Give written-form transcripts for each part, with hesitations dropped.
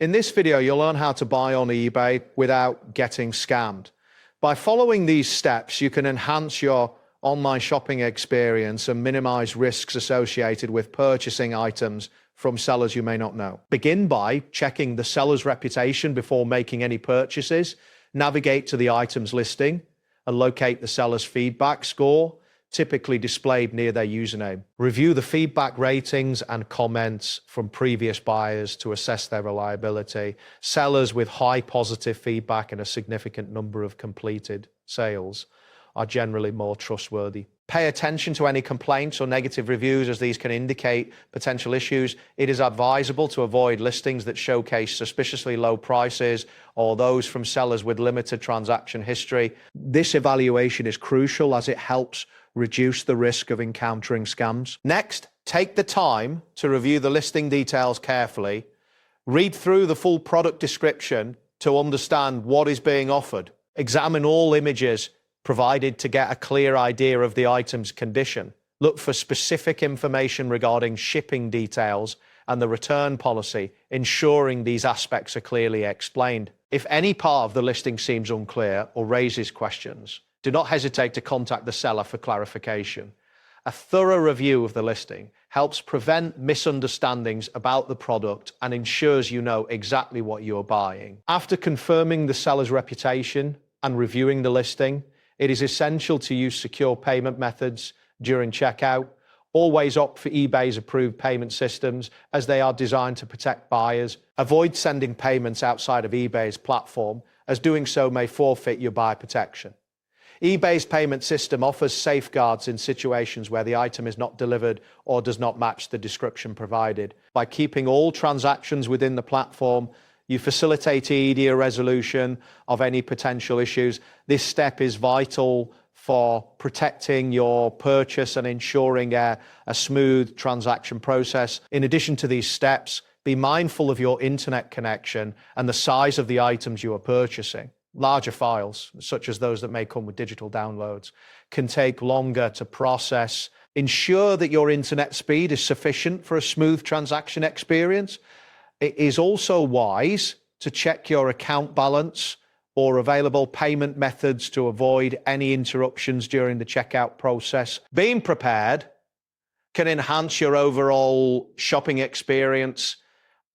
In this video, you'll learn how to buy on eBay without getting scammed. By following these steps, you can enhance your online shopping experience and minimize risks associated with purchasing items from sellers you may not know. Begin by checking the seller's reputation before making any purchases. Navigate to the item's listing and locate the seller's feedback score, typically displayed near their username. Review the feedback ratings and comments from previous buyers to assess their reliability. Sellers with high positive feedback and a significant number of completed sales are generally more trustworthy. Pay attention to any complaints or negative reviews, as these can indicate potential issues. It is advisable to avoid listings that showcase suspiciously low prices or those from sellers with limited transaction history. This evaluation is crucial as it helps reduce the risk of encountering scams. Next, take the time to review the listing details carefully. Read through the full product description to understand what is being offered. Examine all images provided to get a clear idea of the item's condition. Look for specific information regarding shipping details and the return policy, ensuring these aspects are clearly explained. If any part of the listing seems unclear or raises questions, do not hesitate to contact the seller for clarification. A thorough review of the listing helps prevent misunderstandings about the product and ensures you know exactly what you're buying. After confirming the seller's reputation and reviewing the listing, it is essential to use secure payment methods during checkout. Always opt for eBay's approved payment systems, as they are designed to protect buyers. Avoid sending payments outside of eBay's platform, as doing so may forfeit your buyer protection. eBay's payment system offers safeguards in situations where the item is not delivered or does not match the description provided. By keeping all transactions within the platform, you facilitate easier resolution of any potential issues. This step is vital for protecting your purchase and ensuring a smooth transaction process. In addition to these steps, be mindful of your internet connection and the size of the items you are purchasing. Larger files, such as those that may come with digital downloads, can take longer to process. Ensure that your internet speed is sufficient for a smooth transaction experience. It is also wise to check your account balance or available payment methods to avoid any interruptions during the checkout process. Being prepared can enhance your overall shopping experience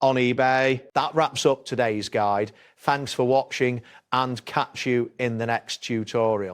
on eBay. That wraps up today's guide. Thanks for watching, and catch you in the next tutorial.